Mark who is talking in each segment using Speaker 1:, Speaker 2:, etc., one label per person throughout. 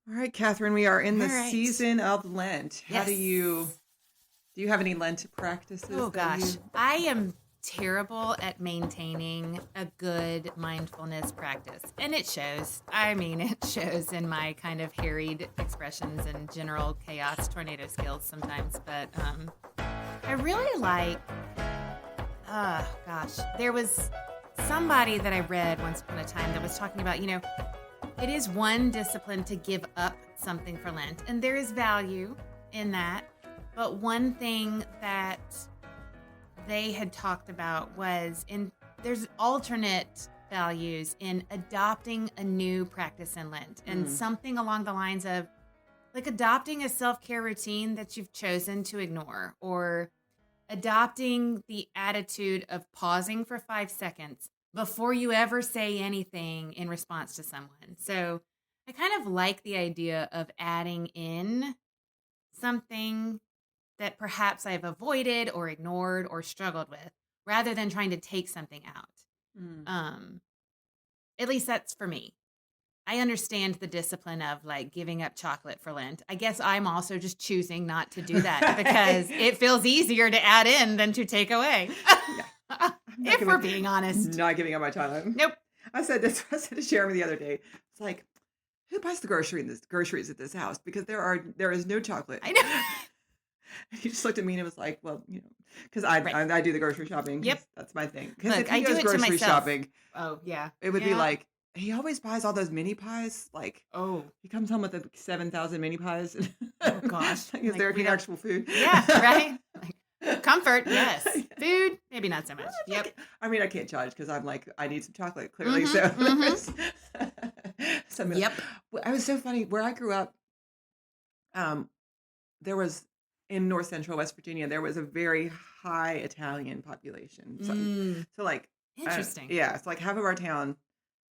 Speaker 1: All right, Catherine, we are in
Speaker 2: All
Speaker 1: the
Speaker 2: right.
Speaker 1: season of Lent. How
Speaker 2: Yes.
Speaker 1: do you have any Lent practices
Speaker 2: Oh
Speaker 1: that
Speaker 2: gosh,
Speaker 1: you?
Speaker 2: I am terrible at maintaining a good mindfulness practice. And it shows. I mean, it shows in my kind of harried expressions and general chaos tornado skills sometimes, but I really like gosh, there was somebody that I read once upon a time that was talking about, it is one discipline to give up something for Lent, and there is value in that. But one thing that they had talked about was there's alternate values in adopting a new practice in Lent, and something along the lines of like adopting a self-care routine that you've chosen to ignore, or adopting the attitude of pausing for 5 seconds before you ever say anything in response to someone. So I kind of like the idea of adding in something that perhaps I've avoided or ignored or struggled with, rather than trying to take something out.
Speaker 1: Mm.
Speaker 2: At least that's for me. I understand the discipline of like giving up chocolate for Lent. I guess I'm also just choosing not to do that because it feels easier to add in than to take away.
Speaker 1: Yeah.
Speaker 2: If we're being honest.
Speaker 1: Not giving up my time.
Speaker 2: Nope.
Speaker 1: I said to Jeremy the other day. It's like, who buys the groceries at this house? Because there is no chocolate.
Speaker 2: I know.
Speaker 1: He just looked at me and it was like, well, because I do the grocery shopping.
Speaker 2: Yep.
Speaker 1: That's my thing. Because if
Speaker 2: I
Speaker 1: he
Speaker 2: do
Speaker 1: goes
Speaker 2: it to
Speaker 1: grocery
Speaker 2: myself.
Speaker 1: shopping,
Speaker 2: Oh, yeah.
Speaker 1: it would be like, he always buys all those mini pies. Like,
Speaker 2: oh,
Speaker 1: he comes home with 7,000 mini pies.
Speaker 2: Oh, gosh.
Speaker 1: Is there any actual food?
Speaker 2: Yeah, right? Like, comfort, yes. Food, maybe not so much. Yep.
Speaker 1: I mean, I can't judge because I'm like, I need some chocolate, clearly.
Speaker 2: Yep.
Speaker 1: It was so funny. Where I grew up, there was, in North Central West Virginia, there was a very high Italian population. So like,
Speaker 2: interesting.
Speaker 1: So like half of our town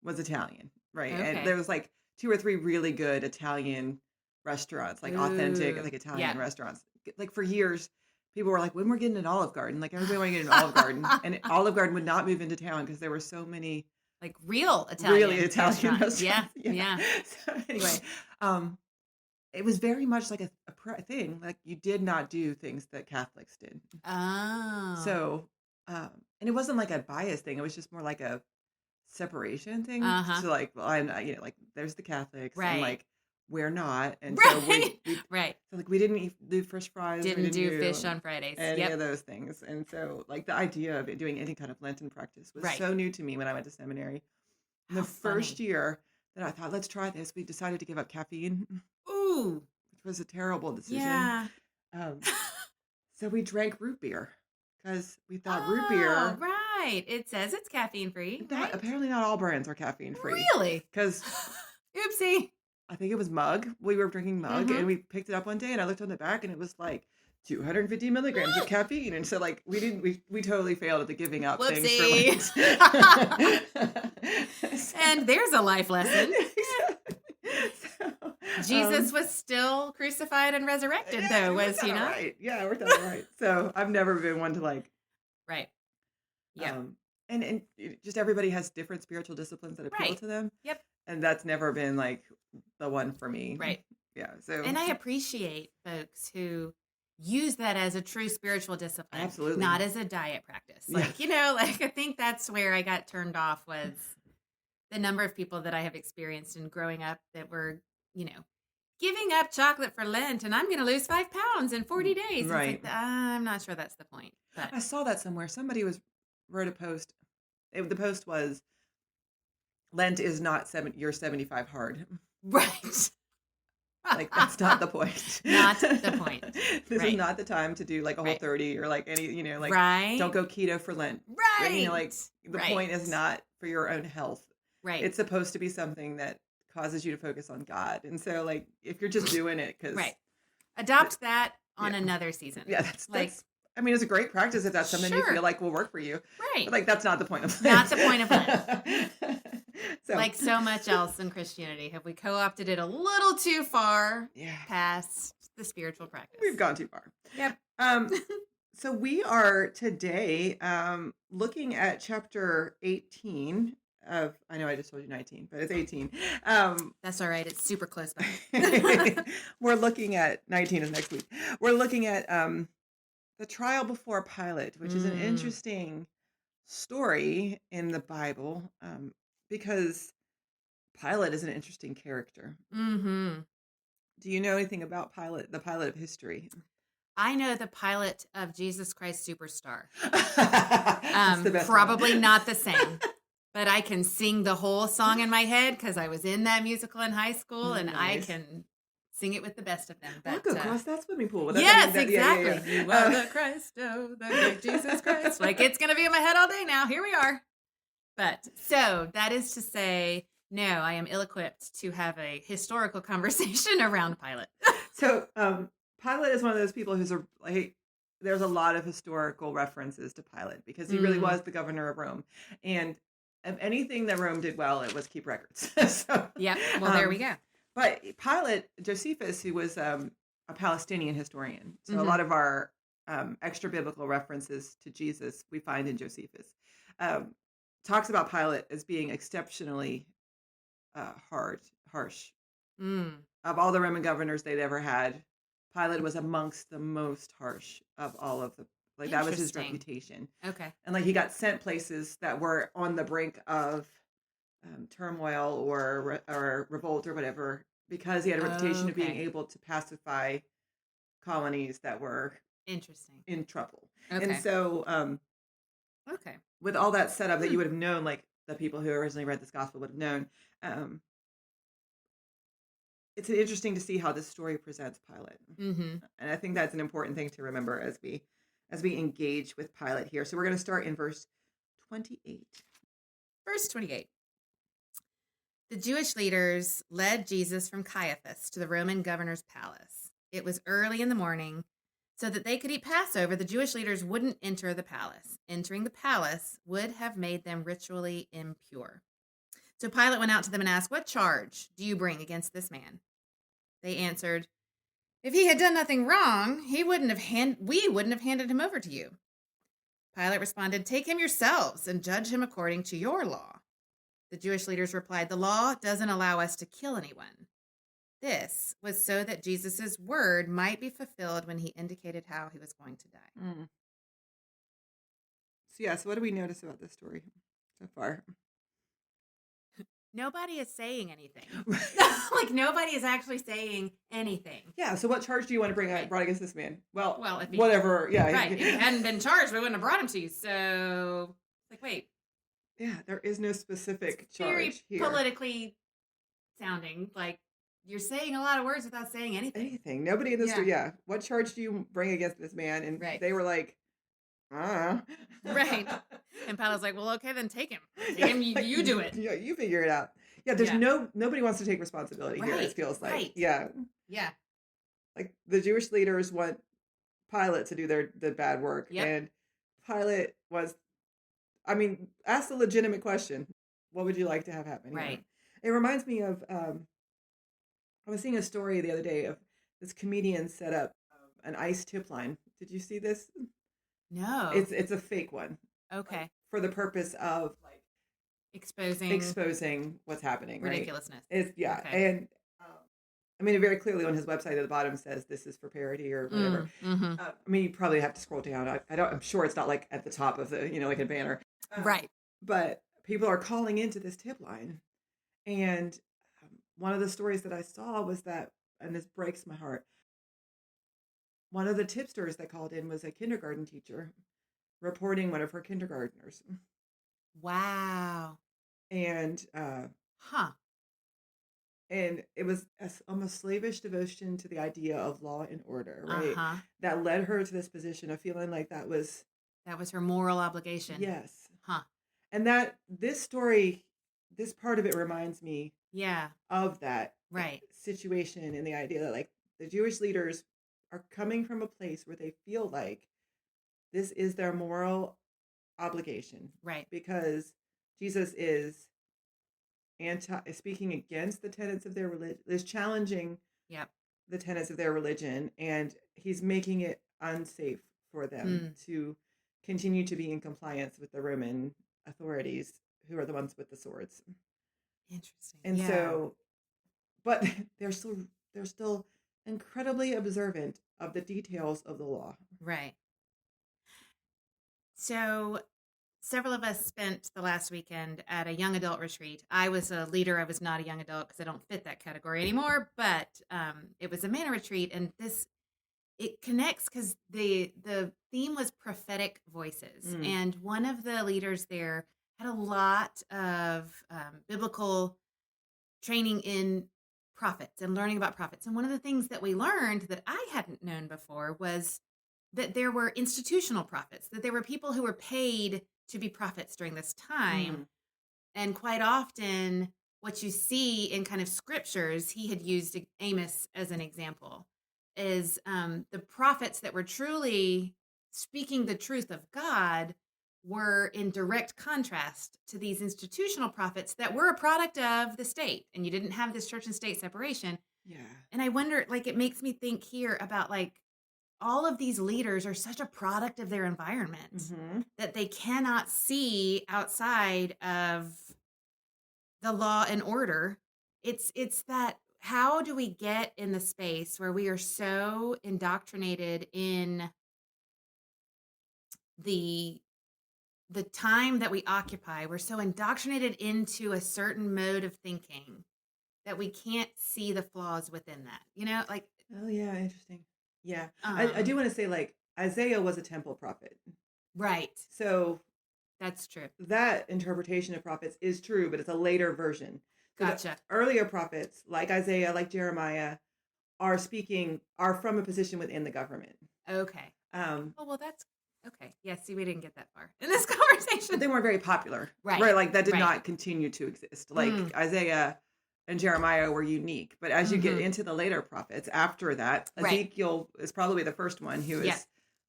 Speaker 1: was Italian, right?
Speaker 2: Okay.
Speaker 1: And there was like 2 or 3 really good Italian restaurants, like authentic, like Italian restaurants. Like for years, people were like, when we're getting an Olive Garden, like everybody wanted to get an Olive Garden, and Olive Garden would not move into town because there were so many
Speaker 2: like real Italian
Speaker 1: restaurants.
Speaker 2: Yeah.
Speaker 1: So anyway, it was very much like a thing. Like you did not do things that Catholics did.
Speaker 2: Oh.
Speaker 1: So, and it wasn't like a bias thing. It was just more like a separation thing. So like, well, I'm, like there's the Catholics, and like we're not, and so we so like we didn't do fish fries,
Speaker 2: didn't do fish on Fridays,
Speaker 1: any of those things, and so like the idea of doing any kind of Lenten practice was so new to me when I went to seminary. The first year that I thought, let's try this, we decided to give up caffeine.
Speaker 2: Ooh,
Speaker 1: which was a terrible decision.
Speaker 2: Yeah.
Speaker 1: So we drank root beer because we thought root beer.
Speaker 2: Right. It says it's caffeine free.
Speaker 1: Apparently, not all brands are caffeine free.
Speaker 2: Really?
Speaker 1: Because
Speaker 2: oopsie.
Speaker 1: I think it was Mug. We were drinking Mug, and we picked it up one day, and I looked on the back, and it was like 250 milligrams of caffeine, and so like we totally failed at the giving up things for
Speaker 2: And there's a life lesson. Jesus was still crucified and resurrected, though, was he not?
Speaker 1: Right. Yeah, it worked out right. So I've never been one to like.
Speaker 2: Right. Yeah.
Speaker 1: And just everybody has different spiritual disciplines that appeal to them.
Speaker 2: Yep.
Speaker 1: And that's never been like the one for me.
Speaker 2: Right.
Speaker 1: Yeah. So.
Speaker 2: And I appreciate folks who use that as a true spiritual discipline.
Speaker 1: Absolutely.
Speaker 2: Not as a diet practice. Like, like I think that's where I got turned off was the number of people that I have experienced in growing up that were, giving up chocolate for Lent and I'm going to lose 5 pounds in 40 days.
Speaker 1: Right.
Speaker 2: It's like, I'm not sure that's the point. But
Speaker 1: I saw that somewhere. Somebody wrote a post. The post was, Lent is not you're 75 hard.
Speaker 2: Right.
Speaker 1: Like, that's not the point.
Speaker 2: Not the point.
Speaker 1: This is not the time to do like a whole 30 or like any, like, don't go keto for Lent.
Speaker 2: Right.
Speaker 1: Like the point is not for your own health.
Speaker 2: Right.
Speaker 1: It's supposed to be something that causes you to focus on God. And so like, if you're just doing it because.
Speaker 2: Right. Adopt that on another season.
Speaker 1: Yeah. That's I mean, it's a great practice if that's something you feel like will work for you.
Speaker 2: Right.
Speaker 1: But like, that's not the point of Lent.
Speaker 2: Not the point of Lent. Like so much else in Christianity, have we co-opted it a little too far past the spiritual practice?
Speaker 1: We've gone too far.
Speaker 2: Yep.
Speaker 1: So we are today looking at chapter 18 I know I just told you 19, but it's 18.
Speaker 2: That's all right. It's super close by.
Speaker 1: We're looking at 19 is next week. We're looking at the trial before Pilate, which is an interesting story in the Bible, because Pilate is an interesting character.
Speaker 2: Mm-hmm.
Speaker 1: Do you know anything about Pilate, the Pilate of history?
Speaker 2: I know the Pilate of Jesus Christ Superstar.
Speaker 1: That's the best
Speaker 2: Probably
Speaker 1: one.
Speaker 2: not the same, but I can sing the whole song in my head because I was in that musical in high school, and I
Speaker 1: Nice.
Speaker 2: can sing it with the best of them.
Speaker 1: I'll
Speaker 2: But
Speaker 1: go cross that swimming pool.
Speaker 2: yes,
Speaker 1: Yeah,
Speaker 2: exactly. You are the Christ, oh, the great Jesus Christ. Like, it's going to be in my head all day now. Here we are. But so that is to say, no, I am ill-equipped to have a historical conversation around Pilate.
Speaker 1: So, Pilate is one of those people who's there's a lot of historical references to Pilate because he really was the governor of Rome. And if anything that Rome did well, it was keep records. So,
Speaker 2: yeah, well, there we go.
Speaker 1: But Pilate, Josephus, who was a Palestinian historian, so a lot of our extra biblical references to Jesus we find in Josephus, talks about Pilate as being exceptionally harsh. Of all the Roman governors they'd ever had, Pilate was amongst the most harsh of all of the, like, that was his reputation.
Speaker 2: Okay.
Speaker 1: And like he got sent places that were on the brink of turmoil or revolt or whatever because he had a reputation of being able to pacify colonies that were in trouble.
Speaker 2: Okay.
Speaker 1: And so with all that set up that you would have known, like the people who originally read this gospel would have known, it's interesting to see how this story presents Pilate. And I think that's an important thing to remember as we engage with Pilate here. So we're going to start in verse 28.
Speaker 2: Verse 28. The Jewish leaders led Jesus from Caiaphas to the Roman governor's palace. It was early in the morning. So that they could eat Passover, the Jewish leaders wouldn't enter the palace. Entering the palace would have made them ritually impure. So Pilate went out to them and asked, "What charge do you bring against this man?" They answered, "If he had done nothing wrong, we wouldn't have handed him over to you." Pilate responded, "Take him yourselves and judge him according to your law." The Jewish leaders replied, "The law doesn't allow us to kill anyone." This was so that Jesus' word might be fulfilled when he indicated how he was going to die.
Speaker 1: So what do we notice about this story so far?
Speaker 2: Nobody is saying anything. Like, nobody is actually saying anything.
Speaker 1: Yeah, so what charge do you want to brought against this man? Well,
Speaker 2: if he,
Speaker 1: whatever. Yeah.
Speaker 2: Right. If he hadn't been charged, we wouldn't have brought him to you. So, like, wait.
Speaker 1: Yeah, there is no specific charge
Speaker 2: very
Speaker 1: here.
Speaker 2: Politically sounding. Like, you're saying a lot of words without saying anything.
Speaker 1: Nobody in this story, what charge do you bring against this man? And they were like, Right.
Speaker 2: And Pilate's like, "Well, okay, then take him. Take him, you do it.
Speaker 1: Yeah, you figure it out." Yeah, there's nobody wants to take responsibility here, it feels like.
Speaker 2: Right.
Speaker 1: Yeah. Like the Jewish leaders want Pilate to do the bad work.
Speaker 2: Yep.
Speaker 1: And Pilate asked a legitimate question. What would you like to have happen?
Speaker 2: Right.
Speaker 1: It reminds me of, I was seeing a story the other day of this comedian set up an ICE tip line. Did you see this?
Speaker 2: No.
Speaker 1: It's a fake one.
Speaker 2: Okay.
Speaker 1: Like, for the purpose of like exposing what's happening.
Speaker 2: Ridiculousness.
Speaker 1: Right? And it very clearly on his website at the bottom says this is for parody or whatever. You probably have to scroll down. I'm sure it's not like at the top of the like a banner.
Speaker 2: Right.
Speaker 1: But people are calling into this tip line, and one of the stories that I saw was that, and this breaks my heart. One of the tipsters that called in was a kindergarten teacher reporting one of her kindergartners.
Speaker 2: Wow.
Speaker 1: And and it was almost slavish devotion to the idea of law and order, right? That led her to this position of feeling like that was
Speaker 2: her moral obligation.
Speaker 1: Yes. And that this story, this part of it reminds me of that situation, and the idea that like the Jewish leaders are coming from a place where they feel like this is their moral obligation.
Speaker 2: Right.
Speaker 1: Because Jesus is speaking against the tenets of their religion, is challenging the tenets of their religion, and he's making it unsafe for them to continue to be in compliance with the Roman authorities who are the ones with the swords.
Speaker 2: Interesting.
Speaker 1: And
Speaker 2: Yeah.
Speaker 1: so, but they're still incredibly observant of the details of the law.
Speaker 2: Right. So several of us spent the last weekend at a young adult retreat. I was a leader. I was not a young adult because I don't fit that category anymore. But it was a manna retreat, and it connects because the theme was prophetic voices, and one of the leaders there had a lot of biblical training in prophets and learning about prophets. And one of the things that we learned that I hadn't known before was that there were institutional prophets, that there were people who were paid to be prophets during this time. And quite often, what you see in kind of scriptures, he had used Amos as an example, is the prophets that were truly speaking the truth of God were in direct contrast to these institutional prophets that were a product of the state. And you didn't have this church and state separation.
Speaker 1: Yeah.
Speaker 2: And I wonder, like, it makes me think here about, like, all of these leaders are such a product of their environment that they cannot see outside of the law and order. It's that, how do we get in the space where we are so indoctrinated in the time that we occupy? We're so indoctrinated into a certain mode of thinking that we can't see the flaws within that, like.
Speaker 1: Oh yeah, interesting. Yeah. I do want to say, like, Isaiah was a temple prophet.
Speaker 2: Right.
Speaker 1: So
Speaker 2: that's true.
Speaker 1: That interpretation of prophets is true, but it's a later version.
Speaker 2: Gotcha.
Speaker 1: Earlier prophets, like Isaiah, like Jeremiah, are from a position within the government.
Speaker 2: Okay.
Speaker 1: Oh,
Speaker 2: well, that's okay. Yeah, see, we didn't get that far in this conversation.
Speaker 1: But they weren't very popular.
Speaker 2: Right.
Speaker 1: Right. Like, that did not continue to exist. Like, Isaiah and Jeremiah were unique. But as you get into the later prophets after that, Ezekiel is probably the first one who is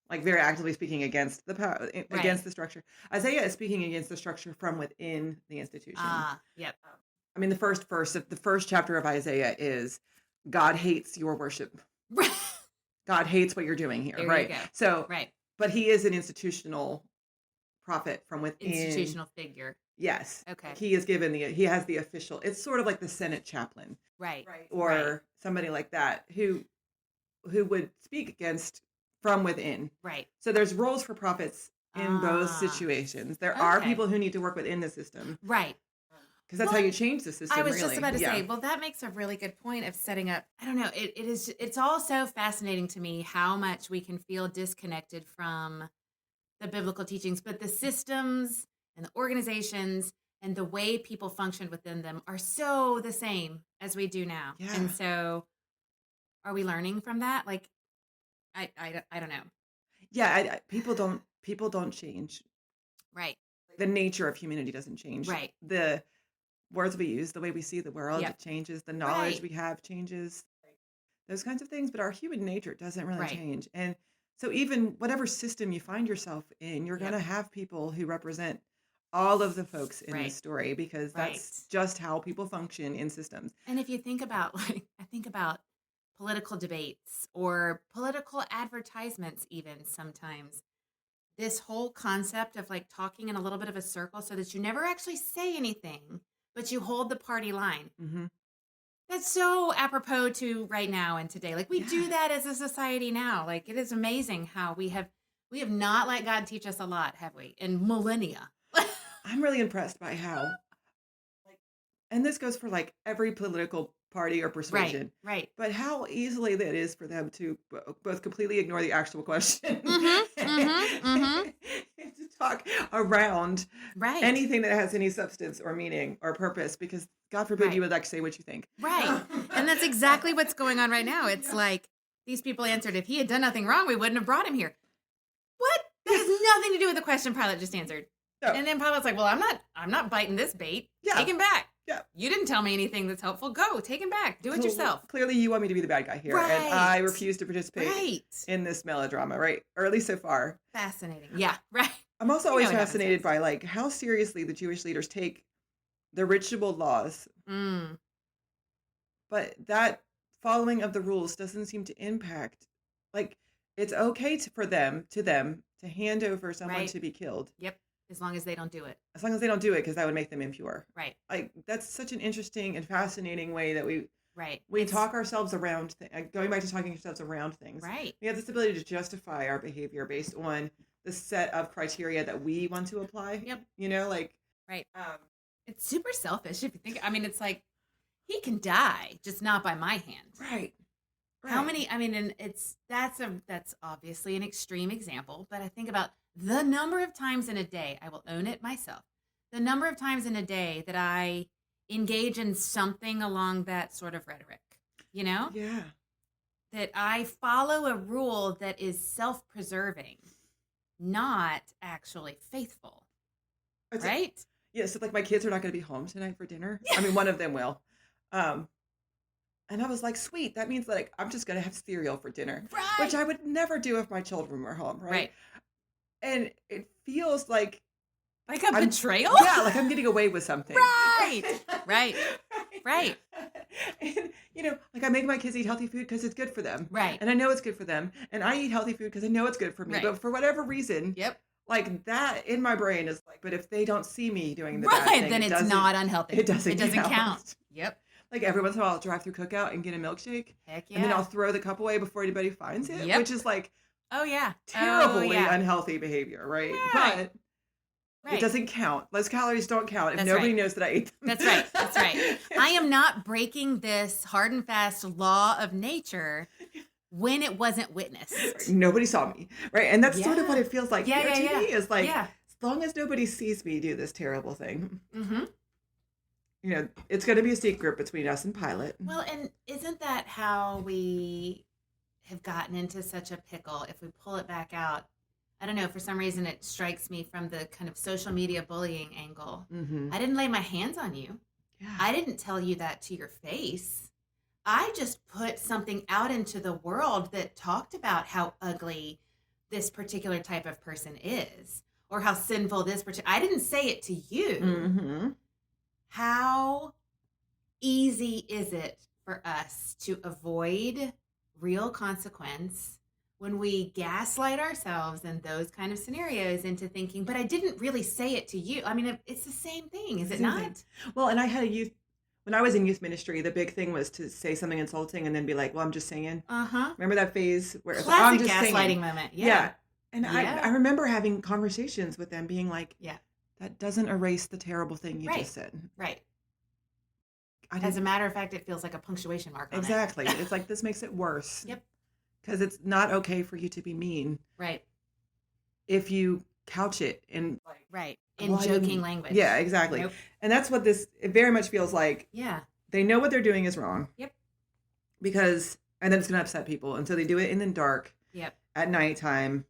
Speaker 1: like very actively speaking against the power, against the structure. Isaiah is speaking against the structure from within the institution.
Speaker 2: Yep.
Speaker 1: I mean, the first chapter of Isaiah is God hates your worship. God hates what you're doing here.
Speaker 2: There
Speaker 1: right.
Speaker 2: You go.
Speaker 1: So, but he is an institutional prophet from within.
Speaker 2: Institutional figure.
Speaker 1: Yes.
Speaker 2: Okay.
Speaker 1: He has the official, it's sort of like the Senate chaplain.
Speaker 2: Right.
Speaker 1: Or somebody like that who would speak against from within.
Speaker 2: Right.
Speaker 1: So there's roles for prophets in both situations. There are people who need to work within the system.
Speaker 2: Right.
Speaker 1: Because that's how you change the system.
Speaker 2: I was just about to say, well, that makes a really good point of setting up. I don't know. It's all so fascinating to me how much we can feel disconnected from the biblical teachings, but the systems and the organizations and the way people function within them are so the same as we do now.
Speaker 1: Yeah.
Speaker 2: And so are we learning from that? Like, I don't know.
Speaker 1: Yeah. People don't change.
Speaker 2: Right.
Speaker 1: The nature of humanity doesn't change.
Speaker 2: Right.
Speaker 1: The words we use, the way we see the world, it changes. The knowledge we have changes. Those kinds of things. But our human nature doesn't really change. And so even whatever system you find yourself in, you're going to have people who represent all of the folks in this story, because that's just how people function in systems.
Speaker 2: And if you think about, I think about political debates or political advertisements even sometimes, this whole concept of like talking in a little bit of a circle so that you never actually say anything, but you hold the party line. That's so apropos to right now and today. Like, we do that as a society now. Like, it is amazing how we have not let God teach us a lot, have we? In millennia.
Speaker 1: I'm really impressed by how, and this goes for like every political party or persuasion,
Speaker 2: right?
Speaker 1: But how easily that is for them to both completely ignore the actual question and to talk around anything that has any substance or meaning or purpose, because God forbid you would like say what you think.
Speaker 2: Right. And that's exactly what's going on right now. It's like these people answered, if he had done nothing wrong, we wouldn't have brought him here. What? That has nothing to do with the question Pilate just answered. No. And then Pilate's like, well, I'm not biting this bait. Take him back. Yeah. You didn't tell me anything that's helpful. Go, take him back. Do it yourself.
Speaker 1: Clearly you want me to be the bad guy here. And I refuse to participate in this melodrama, right? Or at least so far.
Speaker 2: Fascinating. Yeah, right.
Speaker 1: I'm also always fascinated by like how seriously the Jewish leaders take the ritual laws. But that following of the rules doesn't seem to impact, like, it's okay for them to hand over someone to be killed.
Speaker 2: Yep. As long as they don't do it.
Speaker 1: As long as they don't do it, because that would make them impure.
Speaker 2: Right.
Speaker 1: Like, that's such an interesting and fascinating way that we
Speaker 2: Right.
Speaker 1: talk ourselves around, going back to talking ourselves around things.
Speaker 2: Right.
Speaker 1: We have this ability to justify our behavior based on the set of criteria that we want to apply.
Speaker 2: Yep.
Speaker 1: You know, like.
Speaker 2: Right. It's super selfish if you think, I mean, it's like, he can die, just not by my hand.
Speaker 1: Right.
Speaker 2: How many, I mean, and that's obviously an extreme example, but I think about the number of times in a day, I will own it myself, the number of times in a day that I engage in something along that sort of rhetoric, you know?
Speaker 1: Yeah.
Speaker 2: That I follow a rule that is self-preserving, not actually faithful. Right?
Speaker 1: Yeah, so like my kids are not going to be home tonight for dinner. I mean, one of them will. And I was like, sweet, that means like I'm just going to have cereal for dinner, which I would never do if my children were home, right? And it feels like
Speaker 2: a betrayal?
Speaker 1: Yeah, like I'm getting away with something.
Speaker 2: Right.
Speaker 1: And, you know, like I make my kids eat healthy food because it's good for them.
Speaker 2: Right.
Speaker 1: And I know it's good for them. And I eat healthy food because I know it's good for me. Right. But for whatever reason, like that in my brain is like, but if they don't see me doing the bad thing,
Speaker 2: then it's not unhealthy.
Speaker 1: It doesn't
Speaker 2: count. Yep.
Speaker 1: Like every once in a while I'll drive through Cookout and get a milkshake.
Speaker 2: Heck yeah.
Speaker 1: And then I'll throw the cup away before anybody finds it, which is like terribly unhealthy behavior, right? But it doesn't count. Those calories don't count if nobody knows that I ate them.
Speaker 2: That's right. I am not breaking this hard and fast law of nature when it wasn't witnessed.
Speaker 1: Nobody saw me, right? And that's sort of what it feels like to me is like, as long as nobody sees me do this terrible thing, you know, it's going to be a secret between us and Pilate.
Speaker 2: Well, and isn't that how we have gotten into such a pickle? If we pull it back out, I don't know, for some reason it strikes me from the kind of social media bullying angle. I didn't lay my hands on you. I didn't tell you that to your face. I just put something out into the world that talked about how ugly this particular type of person is, or how sinful this particular. I didn't say it to you. How easy is it for us to avoid real consequence when we gaslight ourselves in those kind of scenarios into thinking, but I didn't really say it to you. I mean, it's the same thing, is it not?
Speaker 1: Well, and I had when I was in youth ministry, the big thing was to say something insulting and then be like, well, I'm just saying. Remember that phase where it's like, I'm just
Speaker 2: gaslighting moment. Yeah.
Speaker 1: And I remember having conversations with them being like, that doesn't erase the terrible thing you just said.
Speaker 2: Right. As a matter of fact, it feels like a punctuation mark on
Speaker 1: Exactly. It's like, this makes it worse.
Speaker 2: Yep.
Speaker 1: Because it's not okay for you to be mean.
Speaker 2: Right.
Speaker 1: If you couch it in
Speaker 2: in joking language.
Speaker 1: Yeah, exactly. Nope. And that's what it very much feels like.
Speaker 2: Yeah.
Speaker 1: They know what they're doing is wrong.
Speaker 2: Yep.
Speaker 1: And then it's going to upset people. And so they do it in the dark.
Speaker 2: Yep.
Speaker 1: At nighttime.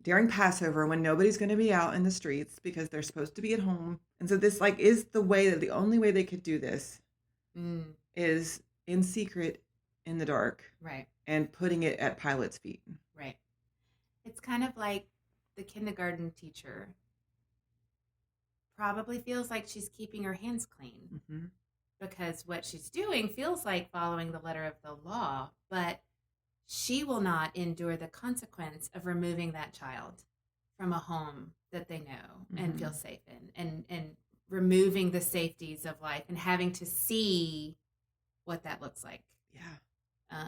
Speaker 1: During Passover when nobody's going to be out in the streets because they're supposed to be at home. And so this is the only way they could do this is in secret in the dark.
Speaker 2: Right.
Speaker 1: And putting it at Pilate's feet.
Speaker 2: Right. It's kind of like the kindergarten teacher probably feels like she's keeping her hands clean because what she's doing feels like following the letter of the law, but she will not endure the consequence of removing that child from a home that they know and feel safe in and removing the safeties of life and having to see what that looks like.
Speaker 1: Yeah.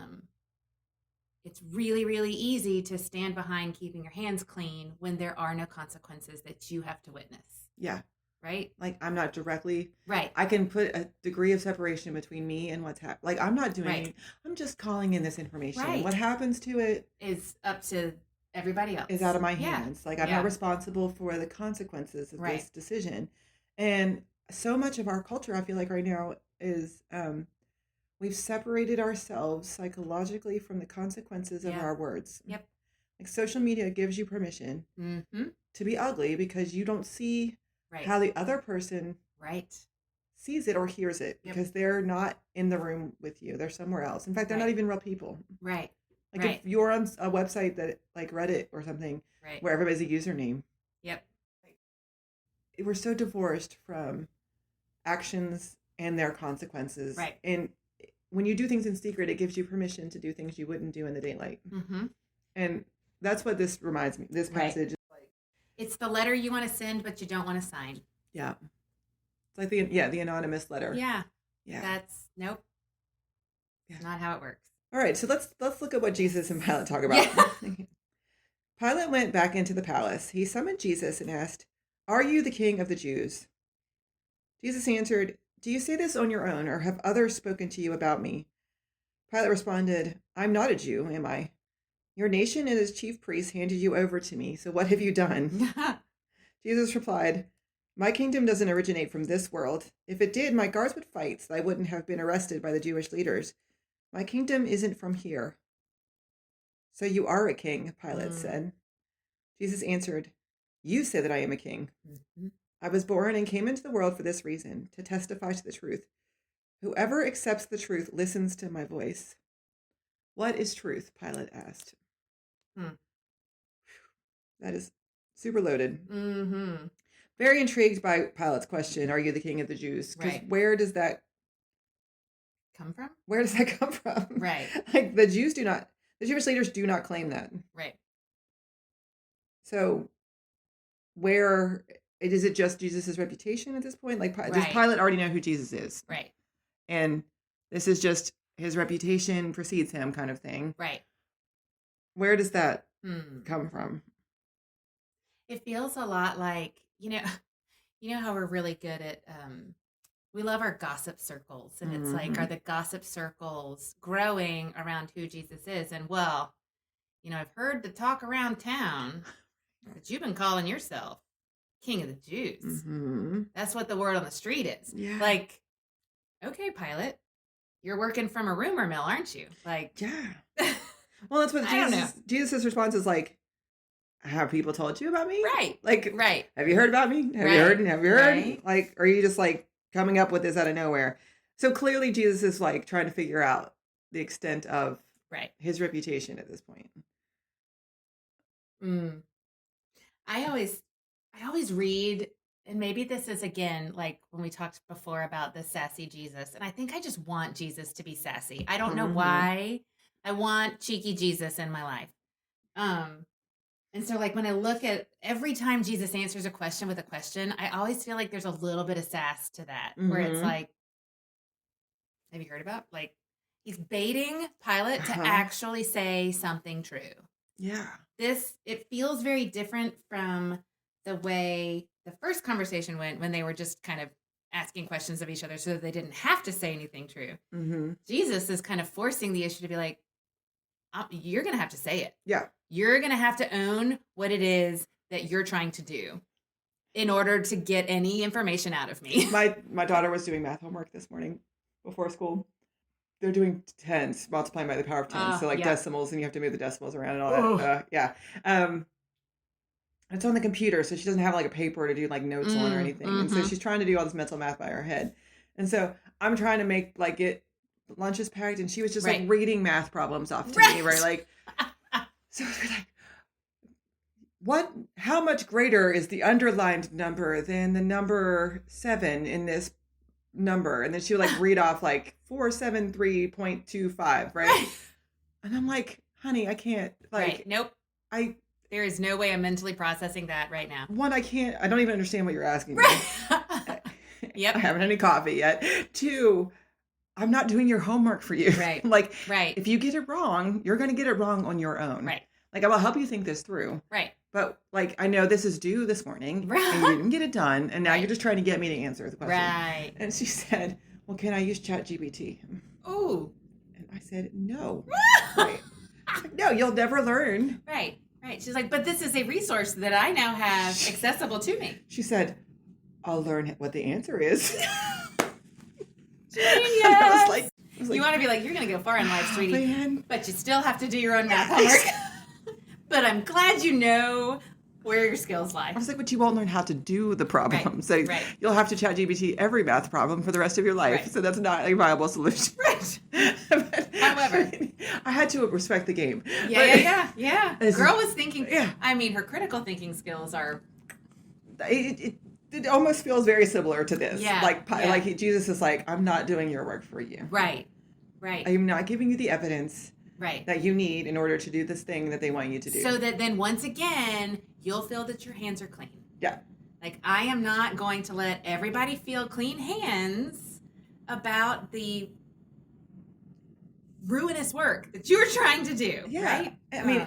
Speaker 2: It's really, really easy to stand behind keeping your hands clean when there are no consequences that you have to witness.
Speaker 1: Yeah.
Speaker 2: Right?
Speaker 1: Like, I'm not directly...
Speaker 2: Right.
Speaker 1: I can put a degree of separation between me and what's happening. Like, I'm not doing anything. I'm just calling in this information. Right. What happens to it...
Speaker 2: is up to everybody else.
Speaker 1: Is out of my hands. Like, I'm not responsible for the consequences of this decision. And so much of our culture, I feel like right now, is... we've separated ourselves psychologically from the consequences of our words.
Speaker 2: Yep.
Speaker 1: Like social media gives you permission to be ugly because you don't see how the other person sees it or hears it because they're not in the room with you. They're somewhere else. In fact, they're not even real people.
Speaker 2: Right.
Speaker 1: Like if you're on a website that like Reddit or something where everybody's a username.
Speaker 2: Yep.
Speaker 1: We're so divorced from actions and their consequences.
Speaker 2: Right.
Speaker 1: And when you do things in secret, it gives you permission to do things you wouldn't do in the daylight. And that's what this reminds me. This passage is like,
Speaker 2: It's the letter you want to send, but you don't want to sign.
Speaker 1: Yeah. It's like the anonymous letter.
Speaker 2: Yeah.
Speaker 1: Yeah.
Speaker 2: Nope. Yeah. Not how it works.
Speaker 1: All right, so let's look at what Jesus and Pilate talk about. Yeah. Pilate went back into the palace. He summoned Jesus and asked, "Are you the king of the Jews?" Jesus answered, "Do you say this on your own, or have others spoken to you about me?" Pilate responded, "I'm not a Jew, am I? Your nation and its chief priests handed you over to me, so what have you done?" Jesus replied, "My kingdom doesn't originate from this world. If it did, my guards would fight, so I wouldn't have been arrested by the Jewish leaders. My kingdom isn't from here." "So you are a king," Pilate said. Jesus answered, "You say that I am a king. Mm-hmm. I was born and came into the world for this reason, to testify to the truth. Whoever accepts the truth listens to my voice." "What is truth?" Pilate asked. That is super loaded. Mm-hmm. Very intrigued by Pilate's question, "Are you the king of the Jews?" Because where does that
Speaker 2: come from?
Speaker 1: Where does that come from?
Speaker 2: Right.
Speaker 1: Like the Jewish leaders do not claim that.
Speaker 2: Right.
Speaker 1: So where is it just Jesus' reputation at this point? Like does Pilate already know who Jesus is?
Speaker 2: Right.
Speaker 1: And this is just his reputation precedes him kind of thing.
Speaker 2: Right.
Speaker 1: Where does that come from?
Speaker 2: It feels a lot like, you know how we're really good at, we love our gossip circles. And it's like, are the gossip circles growing around who Jesus is? And well, I've heard the talk around town that you've been calling yourself King of the Jews. Mm-hmm. That's what the word on the street is. Yeah. Like, okay, Pilate, you're working from a rumor mill, aren't you? Like,
Speaker 1: yeah. Well, that's what Jesus' response is like, "Have people told you about me?"
Speaker 2: Right.
Speaker 1: Like, have you heard about me? Have you heard? Have you heard?
Speaker 2: Right.
Speaker 1: Like, are you just like coming up with this out of nowhere? So clearly Jesus is like trying to figure out the extent of his reputation at this point.
Speaker 2: I always read, and maybe this is again like when we talked before about the sassy Jesus, and I think I just want Jesus to be sassy. I don't know why. I want cheeky Jesus in my life. And so like when I look at every time Jesus answers a question with a question, I always feel like there's a little bit of sass to that, where it's like, have you heard about? Like, he's baiting Pilate to actually say something true.
Speaker 1: Yeah.
Speaker 2: It feels very different from the way the first conversation went when they were just kind of asking questions of each other so that they didn't have to say anything true. Mm-hmm. Jesus is kind of forcing the issue to be like, you're going to have to say it.
Speaker 1: Yeah.
Speaker 2: You're going to have to own what it is that you're trying to do in order to get any information out of me.
Speaker 1: My daughter was doing math homework this morning before school. They're doing tens, multiplying by the power of 10. So like decimals, and you have to move the decimals around and all that. Yeah. It's on the computer, so she doesn't have like a paper to do like notes on or anything. And so she's trying to do all this mental math by her head. And so I'm trying to make like lunch is packed, and she was just like reading math problems off to me, right? Like, so we're like, how much greater is the underlined number than the number 7 in this number? And then she would like read off like 473.25, right? And I'm like, honey, I can't. Like,
Speaker 2: nope. There is no way I'm mentally processing that right now.
Speaker 1: One, I don't even understand what you're asking me. Yep. I haven't had any coffee yet. 2, I'm not doing your homework for you.
Speaker 2: Right.
Speaker 1: Like, if you get it wrong, you're going to get it wrong on your own.
Speaker 2: Right.
Speaker 1: Like, I will help you think this through.
Speaker 2: Right.
Speaker 1: But like, I know this is due this morning, and you didn't get it done, and now you're just trying to get me to answer the question.
Speaker 2: Right.
Speaker 1: And she said, "Well, can I use ChatGPT?"
Speaker 2: Oh.
Speaker 1: And I said, "No." Right. Like, no, you'll never learn.
Speaker 2: Right. Right. She's like, "But this is a resource that I now have accessible to me."
Speaker 1: She said, "I'll learn what the answer is."
Speaker 2: Genius. I was like, you want to be like, you're going to go far in life, sweetie, but you still have to do your own math homework. But I'm glad you know where your skills lie.
Speaker 1: I was like, but you won't learn how to do the problem. So you'll have to ChatGPT every math problem for the rest of your life. Right. So that's not a viable solution.
Speaker 2: Right.
Speaker 1: But, however, I had to respect the game.
Speaker 2: Yeah. Girl was thinking, I mean, her critical thinking skills are...
Speaker 1: It almost feels very similar to this. Yeah. Like Jesus is like, I'm not doing your work for you.
Speaker 2: Right.
Speaker 1: I am not giving you the evidence. that you need in order to do this thing that they want you to do.
Speaker 2: So that then once again, you'll feel that your hands are clean.
Speaker 1: Yeah.
Speaker 2: Like, I am not going to let everybody feel clean hands about the ruinous work that you're trying to do.
Speaker 1: Yeah.
Speaker 2: Right?
Speaker 1: I mean,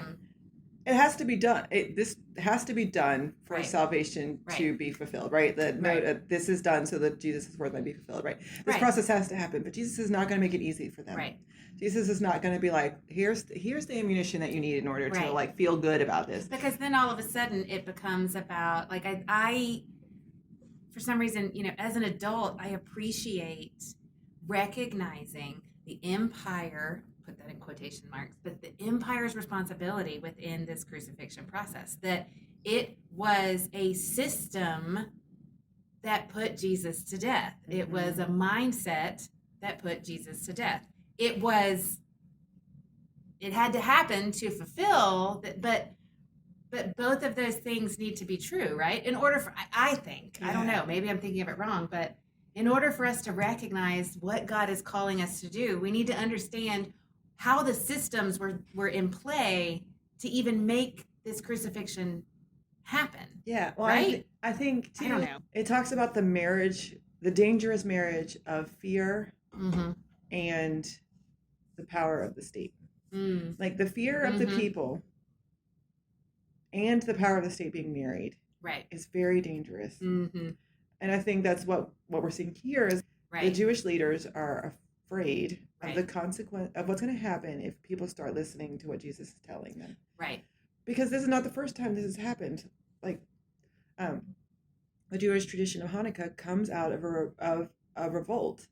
Speaker 1: it has to be done. This has to be done for salvation to be fulfilled, right? This is done so that Jesus' word might be fulfilled, right? This process has to happen, but Jesus is not going to make it easy for them.
Speaker 2: Right.
Speaker 1: Jesus is not going to be like, here's the ammunition that you need in order to like feel good about this.
Speaker 2: Because then all of a sudden it becomes about like I for some reason, as an adult, I appreciate recognizing the empire, put that in quotation marks, but the empire's responsibility within this crucifixion process, that it was a system that put Jesus to death. Mm-hmm. It was a mindset that put Jesus to death. It had to happen to fulfill that, but both of those things need to be true, right? In order for, I think, I don't know, maybe I'm thinking of it wrong, but in order for us to recognize what God is calling us to do, we need to understand how the systems were in play to even make this crucifixion happen.
Speaker 1: Yeah, well,
Speaker 2: right?
Speaker 1: I think too,
Speaker 2: I don't know.
Speaker 1: It talks about the dangerous marriage of fear and the power of the state. Like the fear of the people and the power of the state being married is very dangerous. And I think that's what we're seeing here is the Jewish leaders are afraid of the consequence of what's going to happen if people start listening to what Jesus is telling them. Right. Because this is not the first time this has happened. Like, the Jewish tradition of Hanukkah comes out of a revolt.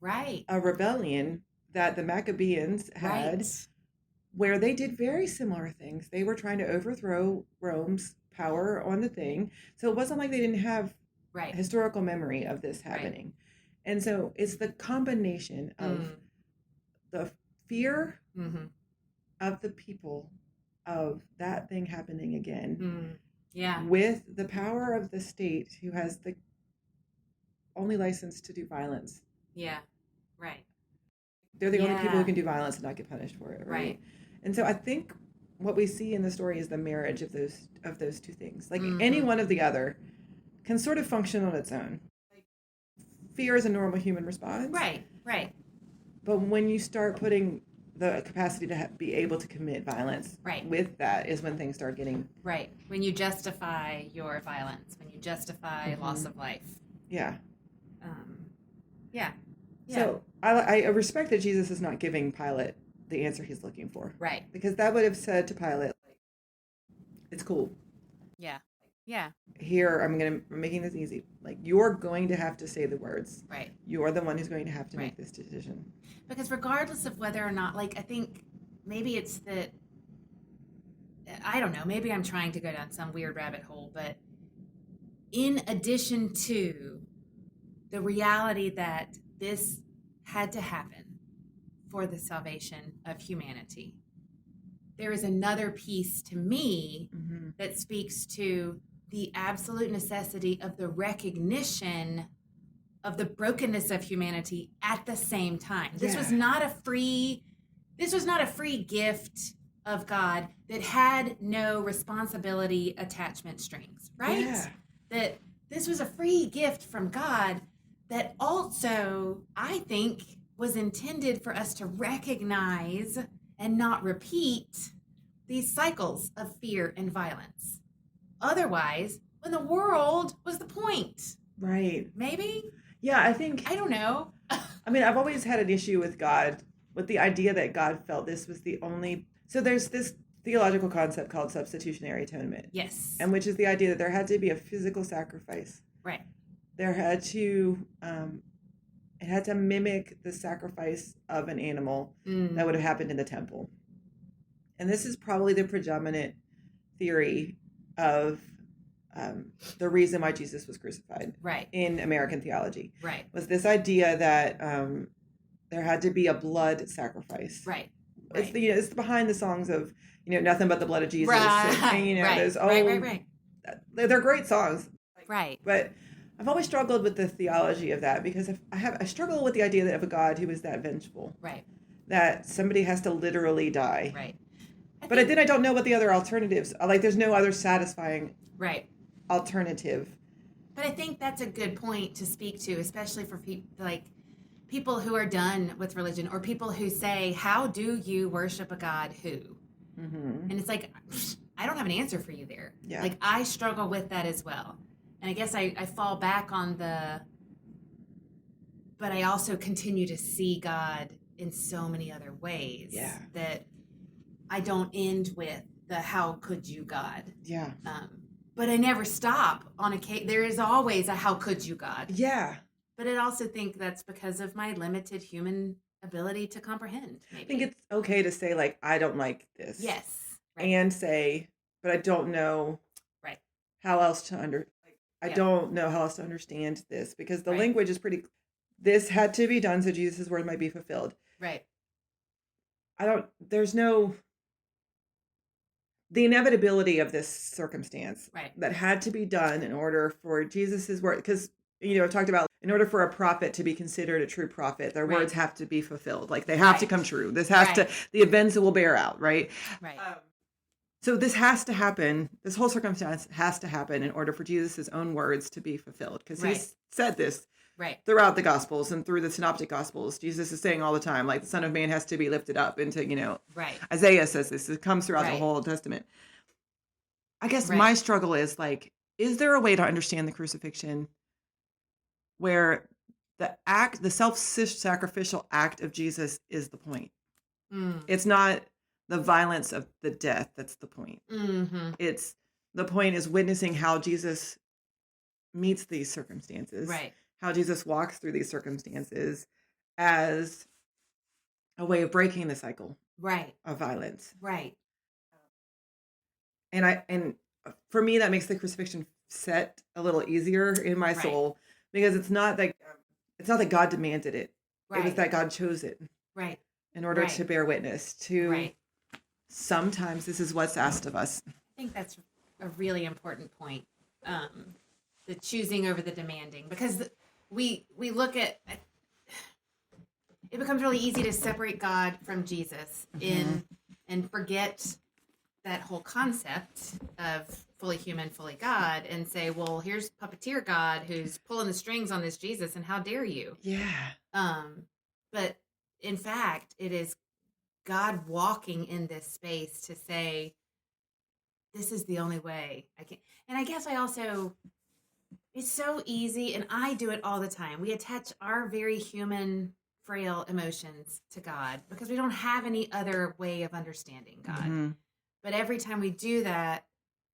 Speaker 1: Right. A rebellion that the Maccabees had where they did very similar things. They were trying to overthrow Rome's power on the thing. So it wasn't like they didn't have historical memory of this happening. And so it's the combination of the fear of the people of that thing happening again with the power of the state who has the only license to do violence. Yeah, right. They're the only people who can do violence and not get punished for it, right? And so I think what we see in the story is the marriage of those two things. Like any one of the other can sort of function on its own. Fear is a normal human response. Right. But when you start putting the capacity to be able to commit violence with that is when things start getting...
Speaker 2: Right. When you justify your violence, when you justify loss of life. Yeah.
Speaker 1: So I respect that Jesus is not giving Pilate the answer he's looking for. Right. Because that would have said to Pilate, it's cool. Yeah. Yeah. Here, I'm making this easy. Like, you're going to have to say the words. Right. You're the one who's going to have to make this decision.
Speaker 2: Because regardless of whether or not, like, I think maybe it's that, I don't know, maybe I'm trying to go down some weird rabbit hole, but in addition to the reality that this had to happen for the salvation of humanity, there is another piece to me that speaks to the absolute necessity of the recognition of the brokenness of humanity at the same time. This was not a free gift of God that had no responsibility attachment strings, right? Yeah. That this was a free gift from God that also, I think, was intended for us to recognize and not repeat these cycles of fear and violence. Otherwise, when the world was the point. Right. Maybe?
Speaker 1: Yeah, I
Speaker 2: don't know.
Speaker 1: I mean, I've always had an issue with God, with the idea that God felt this was the only... So there's this theological concept called substitutionary atonement. Yes. And which is the idea that there had to be a physical sacrifice. Right. There had to... it had to mimic the sacrifice of an animal that would have happened in the temple. And this is probably the predominant theory of the reason why Jesus was crucified in American theology. Right. Was this idea that there had to be a blood sacrifice. Right. It's it's behind the songs of, nothing but the blood of Jesus.
Speaker 2: Right.
Speaker 1: And those old, they're great songs. Right. But I've always struggled with the theology of that because I struggle with the idea of a God who is that vengeful. Right. that somebody has to literally die.
Speaker 2: Right.
Speaker 1: But then I don't know what the other alternatives are. Like, there's no other satisfying alternative.
Speaker 2: But I think that's a good point to speak to, especially for people who are done with religion, or people who say, how do you worship a God who? And it's like, I don't have an answer for you there.
Speaker 1: Yeah.
Speaker 2: Like, I struggle with that as well. And I guess I fall back on but I also continue to see God in so many other ways.
Speaker 1: Yeah.
Speaker 2: That I don't end with the how could you, God?
Speaker 1: Yeah.
Speaker 2: But I never stop on occasion. There is always a how could you, God?
Speaker 1: Yeah.
Speaker 2: But I also think that's because of my limited human ability to comprehend. Maybe.
Speaker 1: I think it's okay to say, like, I don't like this.
Speaker 2: Yes.
Speaker 1: Right. And say, but I don't know how else to I don't know how else to understand this, because the language is pretty. This had to be done so Jesus' word might be fulfilled.
Speaker 2: Right.
Speaker 1: There's no. The inevitability of this circumstance that had to be done in order for Jesus's word, because, I talked about, in order for a prophet to be considered a true prophet, their words have to be fulfilled. Like, they have to come true. This has to, the events will bear out, right?
Speaker 2: Right.
Speaker 1: So this has to happen. This whole circumstance has to happen in order for Jesus' own words to be fulfilled, because he said this throughout the Gospels and through the Synoptic Gospels. Jesus is saying all the time, like, the Son of Man has to be lifted up into, Isaiah says this. It comes throughout the whole Old Testament. I guess my struggle is, like, is there a way to understand the crucifixion where the self-sacrificial act of Jesus is the point? It's not the violence of the death that's the point. It's the point is witnessing how Jesus meets these circumstances, how Jesus walks through these circumstances as a way of breaking the cycle of violence. And for me, that makes the crucifixion set a little easier in my soul, because it's not that God demanded it. It was that God chose it in order to bear witness to. Sometimes this is what's asked of us.
Speaker 2: I think that's a really important point. The choosing over the demanding, because we look at it becomes really easy to separate God from Jesus and forget that whole concept of fully human, fully God, and say, well, here's puppeteer God who's pulling the strings on this Jesus, and how dare you?
Speaker 1: Yeah.
Speaker 2: But in fact, it is God walking in this space to say, this is the only way I can. And I guess it's so easy, and I do it all the time. We attach our very human, frail emotions to God because we don't have any other way of understanding God. But every time we do that,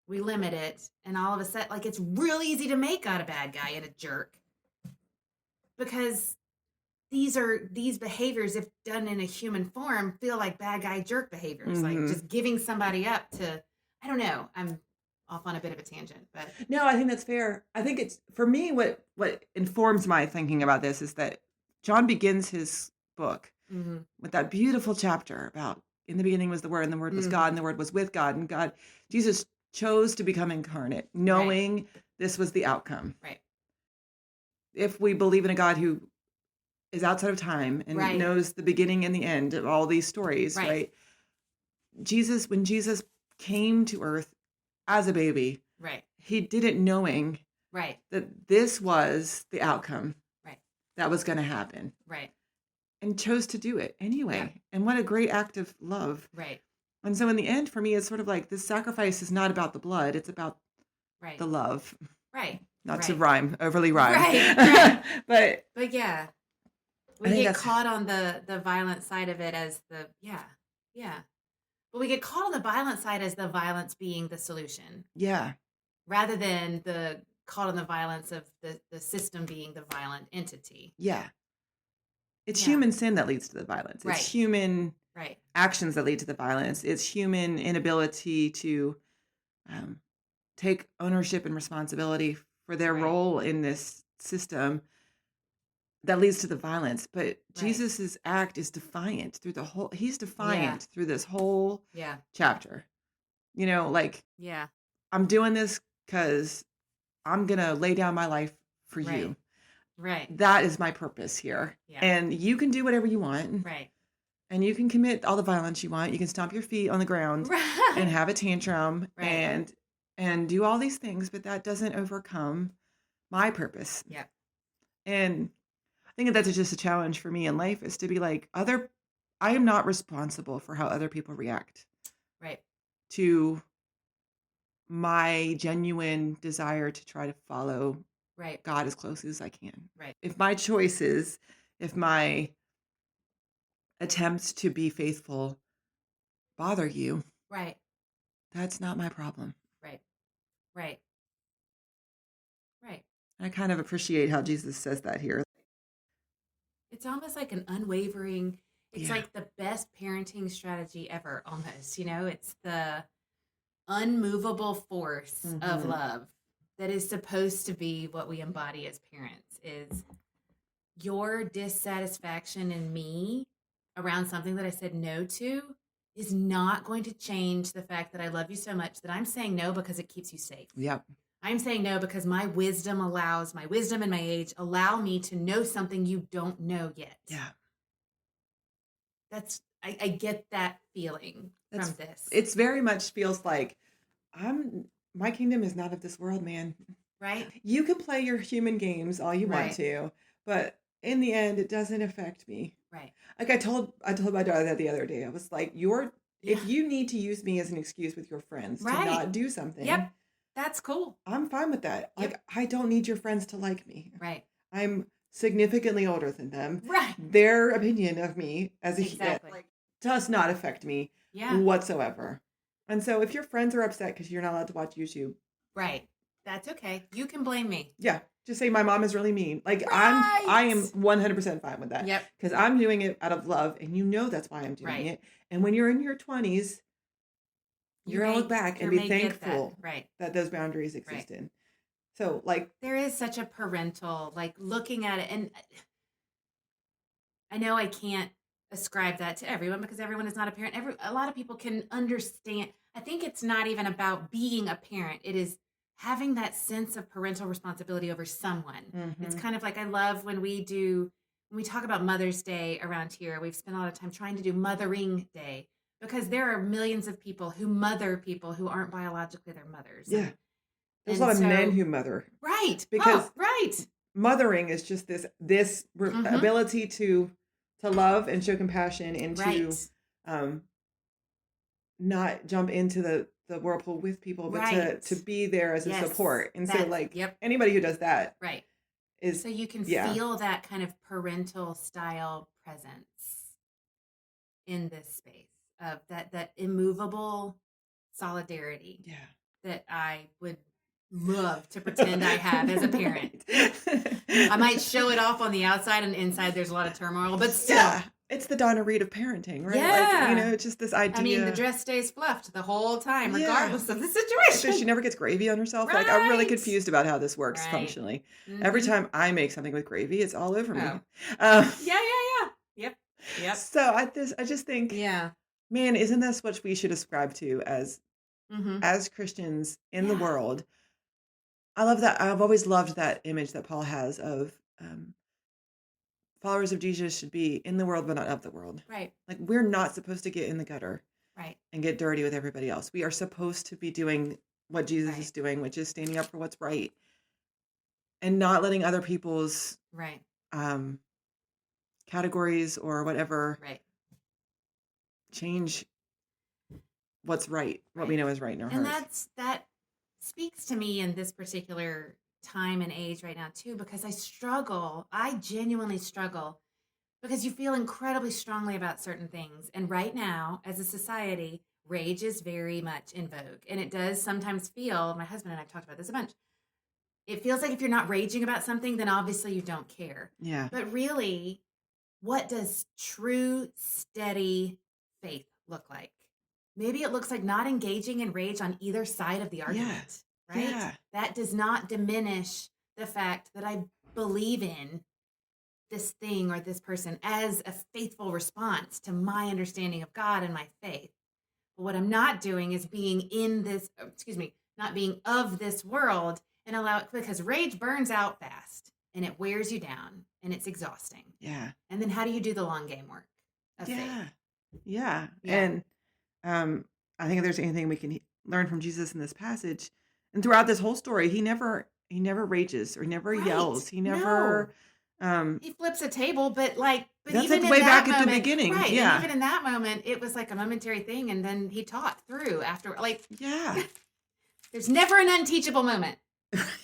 Speaker 2: we limit it, and all of a sudden, like, it's really easy to make God a bad guy and a jerk, because these behaviors, if done in a human form, feel like bad guy jerk behaviors, like just giving somebody up to, I don't know. I'm off on a bit of a tangent, but
Speaker 1: no, I think that's fair. I think it's, for me, what informs my thinking about this is that John begins his book with that beautiful chapter about, in the beginning was the Word, and the Word was God, and the Word was with God, and Jesus chose to become incarnate, knowing this was the outcome. If we believe in a God who is outside of time and knows the beginning and the end of all these stories, right? When Jesus came to earth as a baby, he did it knowing that this was the outcome that was going to happen, and chose to do it anyway. And what a great act of love. And so in the end, for me, it's sort of like, this sacrifice is not about the blood, it's about the love. Not to overly rhyme. But
Speaker 2: yeah. We get caught on the violent side of it as the, But we get caught on the violent side as the violence being the solution.
Speaker 1: Yeah.
Speaker 2: Rather than the caught on the violence of the system being the violent entity.
Speaker 1: Yeah. It's human sin that leads to the violence. It's human actions that lead to the violence. It's human inability to take ownership and responsibility for their role in this system that leads to the violence. But Jesus's act is defiant through he's defiant through this whole chapter. I'm doing this because I'm going to lay down my life for you. That is my purpose here. And you can do whatever you want. and you can commit all the violence you want. You can stomp your feet on the ground and
Speaker 2: Right.
Speaker 1: have a tantrum
Speaker 2: Right.
Speaker 1: and do all these things, but that doesn't overcome my purpose.
Speaker 2: Yep.
Speaker 1: And I think that's just a challenge for me in life is to be like I am not responsible for how other people react
Speaker 2: Right.
Speaker 1: to my genuine desire to try to follow
Speaker 2: Right.
Speaker 1: God as close as I can.
Speaker 2: Right.
Speaker 1: If my choices, if my attempts to be faithful bother you,
Speaker 2: Right.
Speaker 1: that's not my problem.
Speaker 2: Right. Right. Right.
Speaker 1: I kind of appreciate how Jesus says that here.
Speaker 2: It's almost like an unwavering, it's
Speaker 1: Yeah.
Speaker 2: like the best parenting strategy ever, almost. It's the unmovable force of
Speaker 1: Mhm.
Speaker 2: love that is supposed to be what we embody as parents is your dissatisfaction in me around something that I said no to is not going to change the fact that I love you so much that I'm saying no because it keeps you safe.
Speaker 1: Yep.
Speaker 2: I'm saying no because my wisdom and my age allow me to know something you don't know yet.
Speaker 1: Yeah.
Speaker 2: I get that feeling from this.
Speaker 1: It's very much feels like my kingdom is not of this world, man.
Speaker 2: Right?
Speaker 1: You can play your human games all you want
Speaker 2: Right.
Speaker 1: to, but in the end it doesn't affect me.
Speaker 2: Right.
Speaker 1: Like I told my daughter that the other day. I was like,
Speaker 2: Yeah.
Speaker 1: if you need to use me as an excuse with your friends to
Speaker 2: Right.
Speaker 1: not do something,
Speaker 2: Yep. That's cool.
Speaker 1: I'm fine with that.
Speaker 2: Yep.
Speaker 1: Like I don't need your friends to like me.
Speaker 2: Right.
Speaker 1: I'm significantly older than them.
Speaker 2: Right.
Speaker 1: Their opinion of me as a
Speaker 2: Exactly.
Speaker 1: does not affect me
Speaker 2: Yeah.
Speaker 1: whatsoever. And so if your friends are upset because you're not allowed to watch YouTube,
Speaker 2: Right. That's okay. You can blame me.
Speaker 1: yeah, just say my mom is really mean. Like
Speaker 2: Right.
Speaker 1: I am 100% fine with that.
Speaker 2: Yep.
Speaker 1: Because I'm doing it out of love, and that's why I'm doing
Speaker 2: Right.
Speaker 1: it. And when you're in your 20s, you're gonna look back and be
Speaker 2: may get that.
Speaker 1: thankful
Speaker 2: Right.
Speaker 1: that those boundaries existed. So like
Speaker 2: There is such a parental, like looking at it, and I know I can't ascribe that to everyone because everyone is not a parent. A lot of people can understand. I think it's not even about being a parent. It is having that sense of parental responsibility over someone. It's
Speaker 1: mhm.
Speaker 2: kind of like I love when we talk about Mother's Day around here. We've spent a lot of time trying to do Mothering Day because there are millions of people who mother people who aren't biologically their mothers.
Speaker 1: Yeah. There's a
Speaker 2: And
Speaker 1: lot of men
Speaker 2: so-
Speaker 1: who mother.
Speaker 2: Right.
Speaker 1: Because-
Speaker 2: right.
Speaker 1: Mothering is just this
Speaker 2: Mhm.
Speaker 1: ability to love and show compassion and to
Speaker 2: Right.
Speaker 1: not jump into the whirlpool with people, but
Speaker 2: Right.
Speaker 1: to be there as a
Speaker 2: Yes.
Speaker 1: support. And so
Speaker 2: That's-
Speaker 1: like
Speaker 2: yep.
Speaker 1: anybody who does that
Speaker 2: Right.
Speaker 1: is
Speaker 2: So you can
Speaker 1: yeah.
Speaker 2: feel that kind of parental style presence in this space of that immovable solidarity
Speaker 1: Yeah.
Speaker 2: that I would love to pretend I have as a parent. I might show it off on the outside, and inside there's a lot of turmoil, but still.
Speaker 1: Yeah. It's the Donna Reed of parenting, right?
Speaker 2: Yeah.
Speaker 1: Like, it's just this idea.
Speaker 2: I mean, the dress stays fluffed the whole time,
Speaker 1: Yeah.
Speaker 2: regardless of the
Speaker 1: So
Speaker 2: situation.
Speaker 1: she never gets gravy on herself. Like I'm really
Speaker 2: Right.
Speaker 1: confused about how this works
Speaker 2: Right.
Speaker 1: functionally. Every
Speaker 2: Mhm.
Speaker 1: time I make something with gravy, it's all over me.
Speaker 2: Oh.
Speaker 1: Um,
Speaker 2: Yeah. Yep.
Speaker 1: So I just think,
Speaker 2: Yeah.
Speaker 1: man, isn't this what we should ascribe to as
Speaker 2: Mm-hmm.
Speaker 1: Christians in the
Speaker 2: Yeah.
Speaker 1: world? I love that. I've always loved that image that Paul has of followers of Jesus should be in the world, but not of the world.
Speaker 2: Right.
Speaker 1: Like we're not supposed to get in the gutter
Speaker 2: Right.
Speaker 1: and get dirty with everybody else. We are supposed to be doing what Jesus
Speaker 2: Right.
Speaker 1: is doing, which is standing up for what's right and not letting other people's
Speaker 2: Right.
Speaker 1: categories or whatever
Speaker 2: Right.
Speaker 1: change what's right, what we
Speaker 2: Right.
Speaker 1: know is right in our
Speaker 2: And
Speaker 1: hearts.
Speaker 2: that speaks to me in this particular time and age right now too, because I genuinely struggle because you feel incredibly strongly about certain things. And right now, as a society, rage is very much in vogue. And it does sometimes feel, my husband and I've talked about this a bunch, it feels like if you're not raging about something, then obviously you don't care.
Speaker 1: Yeah.
Speaker 2: But really, what does true, steady faith look like? Maybe it looks like not engaging in rage on either side of the argument, right?
Speaker 1: Yeah.
Speaker 2: That does not diminish the fact that I believe in this thing or this person as a faithful response to my understanding of God and my faith. But what I'm not doing is not being of this world and because rage burns out fast and it wears you down and it's exhausting.
Speaker 1: Yeah.
Speaker 2: And then how do you do the long game work? of faith.
Speaker 1: Yeah. Yeah.
Speaker 2: Yeah.
Speaker 1: And I think if there's anything we can learn from Jesus in this passage, and throughout this whole story, he never rages or he never
Speaker 2: Right.
Speaker 1: yells. He
Speaker 2: No.
Speaker 1: never um
Speaker 2: He flips a table, but
Speaker 1: that's
Speaker 2: even
Speaker 1: like
Speaker 2: in
Speaker 1: way
Speaker 2: that
Speaker 1: back at the
Speaker 2: moment,
Speaker 1: beginning.
Speaker 2: right? And
Speaker 1: Yeah.
Speaker 2: even in that moment, it was like a momentary thing, and then he taught through after.
Speaker 1: Yeah.
Speaker 2: There's never an unteachable moment,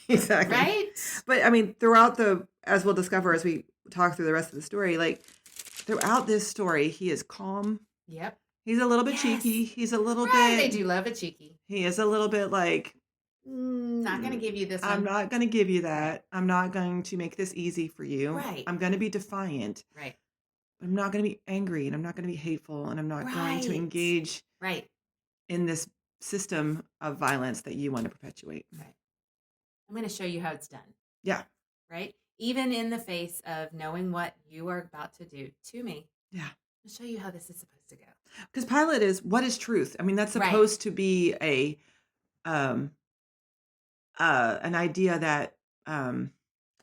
Speaker 1: Exactly.
Speaker 2: right?
Speaker 1: But I mean, throughout as we'll discover as we talk through the rest of the story, like throughout this story, he is calm.
Speaker 2: Yep.
Speaker 1: He's a little bit
Speaker 2: Yes.
Speaker 1: cheeky. He's a little
Speaker 2: Right. They
Speaker 1: bit,
Speaker 2: do love a cheeky.
Speaker 1: he is a little bit like,
Speaker 2: Not going to give you this
Speaker 1: I'm
Speaker 2: one.
Speaker 1: not going to give you
Speaker 2: Right.
Speaker 1: that. I'm not going to make this easy for you.
Speaker 2: Right.
Speaker 1: I'm going to be defiant.
Speaker 2: Right.
Speaker 1: I'm not going to be angry and I'm not going to be hateful and I'm not going to
Speaker 2: Right.
Speaker 1: engage
Speaker 2: Right.
Speaker 1: in this system of violence that you want to perpetuate.
Speaker 2: Right. I'm going to show you how it's done.
Speaker 1: Yeah.
Speaker 2: Right. Even in the face of knowing what you are about to do to me.
Speaker 1: Yeah.
Speaker 2: I'll show you how this is supposed to go.
Speaker 1: Because Pilate is, what is truth? I mean, that's
Speaker 2: Right.
Speaker 1: supposed to be an idea that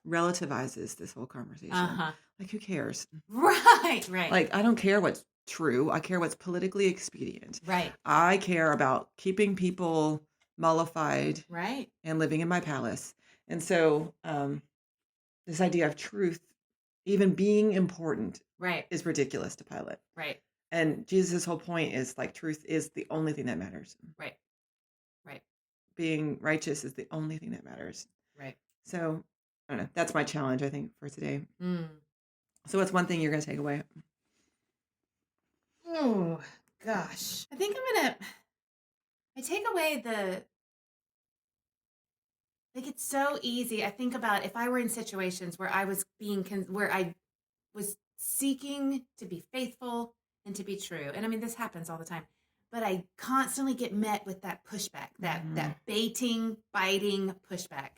Speaker 1: relativizes this whole conversation. Like, who cares?
Speaker 2: Right. Right.
Speaker 1: Like, I don't care what's true. I care what's politically expedient.
Speaker 2: Right.
Speaker 1: I care about keeping people mollified
Speaker 2: Right.
Speaker 1: and living in my palace. And so this idea of truth even being important
Speaker 2: Right.
Speaker 1: is ridiculous to Pilate.
Speaker 2: Right.
Speaker 1: And Jesus' whole point is like truth is the only thing that matters.
Speaker 2: Right. Right.
Speaker 1: Being righteous is the only thing that matters.
Speaker 2: Right.
Speaker 1: So I don't know. That's my challenge, I think, for today.
Speaker 2: Mm.
Speaker 1: So what's one thing you're going to take away?
Speaker 2: Oh, gosh. I think I take away it's so easy. I think about if I were in situations where I was where I was seeking to be faithful and to be true. And I mean, this happens all the time, but I constantly get met with that pushback, that baiting, biting pushback.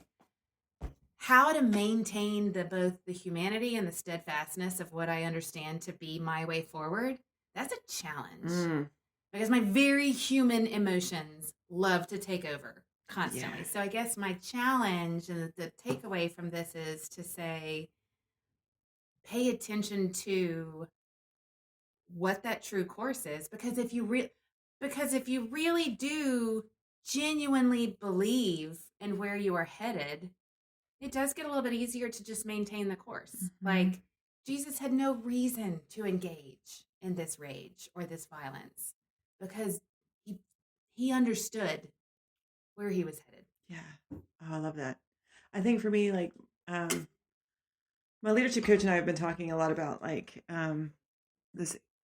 Speaker 2: How to maintain both the humanity and the steadfastness of what I understand to be my way forward, that's a challenge. Because my very human emotions love to take over constantly.
Speaker 1: Yeah.
Speaker 2: So I guess my challenge and the takeaway from this is to say, pay attention to what that true course is. Because if you really do genuinely believe in where you are headed, it does get a little bit easier to just maintain the course. Like, Jesus had no reason to engage in this rage or this violence because he understood where he was headed.
Speaker 1: Yeah. Oh, I love that. I think for me, like, my leadership coach and I have been talking a lot about like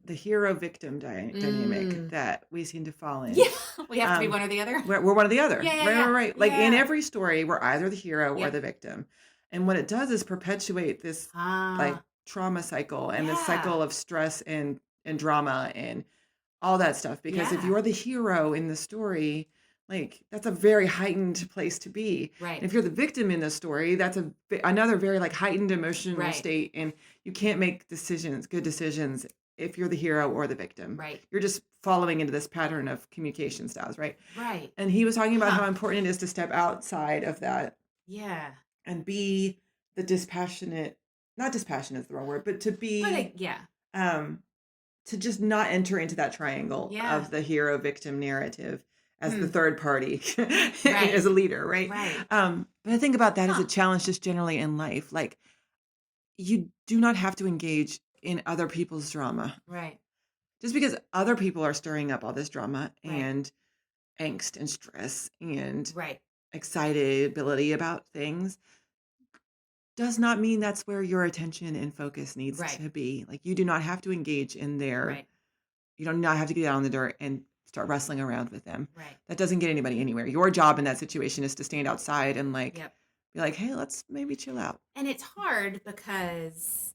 Speaker 1: the hero victim dynamic that we seem to fall in.
Speaker 2: Yeah, we have to be one or the other.
Speaker 1: We're one or the other.
Speaker 2: Yeah.
Speaker 1: Right. Like in every story, we're either the hero or the victim. And what it does is perpetuate this like trauma cycle and this cycle of stress and drama and all that stuff. Because if you're the hero in the story, like that's a very heightened place to be.
Speaker 2: Right.
Speaker 1: And if you're the victim in the story, that's another very like heightened emotional state. And you can't make good decisions if you're the hero or the victim.
Speaker 2: Right.
Speaker 1: You're just following into this pattern of communication styles, right?
Speaker 2: Right.
Speaker 1: And he was talking about how important it is to step outside of that.
Speaker 2: Yeah.
Speaker 1: And be the dispassionate, not dispassionate is the wrong word, but to be to just not enter into that triangle of the hero victim narrative as the third party as a leader, right? But I think about that as a challenge just generally in life. Like you do not have to engage in other people's drama.
Speaker 2: Right.
Speaker 1: Just because other people are stirring up all this drama and angst and stress and excitability about things does not mean that's where your attention and focus needs to be. Like you do not have to engage in their, you do not have to get down in the dirt and start wrestling around with them.
Speaker 2: Right.
Speaker 1: That doesn't get anybody anywhere. Your job in that situation is to stand outside and like, be like, hey, let's maybe chill out.
Speaker 2: And it's hard because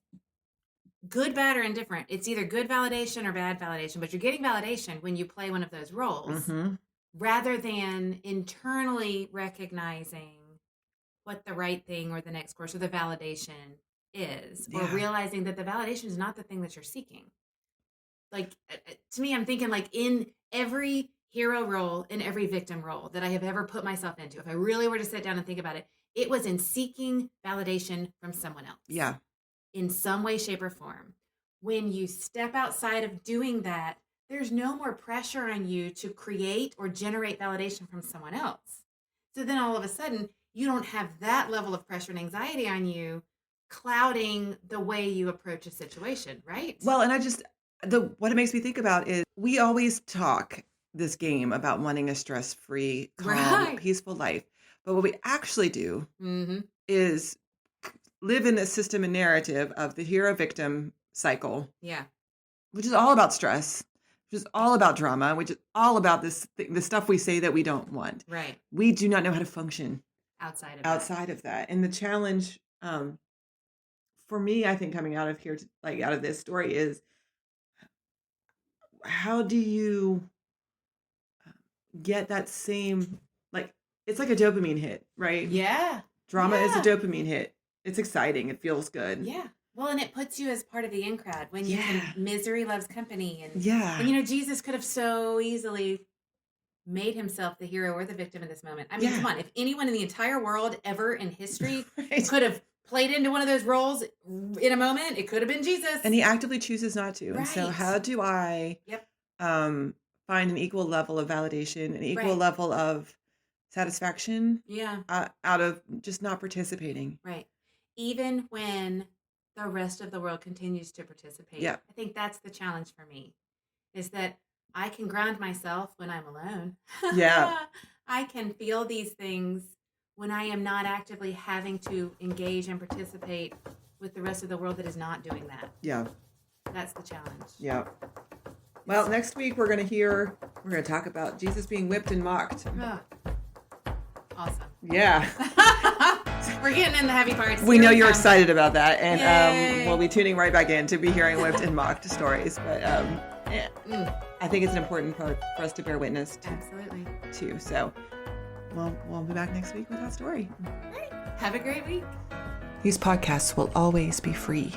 Speaker 2: good, bad, or indifferent, it's either good validation or bad validation, but you're getting validation when you play one of those roles rather than internally recognizing what the right thing or the next course or the validation is, or realizing that the validation is not the thing that you're seeking. Like, to me, I'm thinking like in every hero role, in every victim role that I have ever put myself into, if I really were to sit down and think about it, it was in seeking validation from someone else.
Speaker 1: Yeah.
Speaker 2: In some way, shape, or form. when you step outside of doing that, there's no more pressure on you to create or generate validation from someone else. So then all of a sudden, you don't have that level of pressure and anxiety on you clouding the way you approach a situation, right?
Speaker 1: Well, and what it makes me think about is we always talk this game about wanting a stress-free, calm,
Speaker 2: Right.
Speaker 1: peaceful life. But what we actually do
Speaker 2: Mm-hmm.
Speaker 1: is live in this system and narrative of the hero victim cycle,
Speaker 2: Yeah.
Speaker 1: which is all about stress, which is all about drama, which is all about the stuff we say that we don't want.
Speaker 2: Right.
Speaker 1: We do not know how to function
Speaker 2: Outside
Speaker 1: of that. And the challenge for me, I think coming out of here, out of this story is, how do you get that same, it's like a dopamine hit, right?
Speaker 2: Yeah.
Speaker 1: Drama is a
Speaker 2: Yeah.
Speaker 1: dopamine hit. It's exciting. It feels good.
Speaker 2: Yeah. Well, and it puts you as part of the in crowd when you
Speaker 1: Yeah.
Speaker 2: can, misery loves company. And
Speaker 1: Yeah.
Speaker 2: Jesus could have so easily made himself the hero or the victim in this moment. I mean,
Speaker 1: Yeah.
Speaker 2: come on, if anyone in the entire world ever in history
Speaker 1: Right.
Speaker 2: could have played into one of those roles in a moment, it could have been Jesus.
Speaker 1: And he actively chooses not to. And so
Speaker 2: Right.
Speaker 1: how do I
Speaker 2: Yep.
Speaker 1: find an equal level of validation, an equal
Speaker 2: Right.
Speaker 1: level of satisfaction
Speaker 2: Yeah.
Speaker 1: out of just not participating?
Speaker 2: Right. Even when the rest of the world continues to participate.
Speaker 1: Yeah.
Speaker 2: I think that's the challenge for me, is that I can ground myself when I'm alone.
Speaker 1: Yeah.
Speaker 2: I can feel these things when I am not actively having to engage and participate with the rest of the world that is not doing that.
Speaker 1: Yeah.
Speaker 2: That's the challenge.
Speaker 1: Yeah. Well, next week we're going to talk about Jesus being whipped and mocked.
Speaker 2: Ah, awesome.
Speaker 1: Yeah.
Speaker 2: We're getting in the heavy parts.
Speaker 1: We
Speaker 2: Here
Speaker 1: know
Speaker 2: we
Speaker 1: you're
Speaker 2: come.
Speaker 1: excited about that, and
Speaker 2: Yay.
Speaker 1: we'll be tuning right back in to be hearing whipped and mocked stories. But yeah, I think it's an important part for us to bear witness
Speaker 2: Absolutely.
Speaker 1: to. So we'll be back next week with that story.
Speaker 2: Great. Have a great week.
Speaker 1: These podcasts will always be free.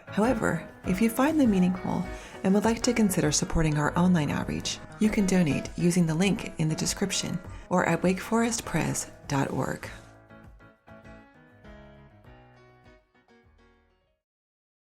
Speaker 1: However, if you find them meaningful and would like to consider supporting our online outreach, you can donate using the link in the description or at wakeforestpres.org.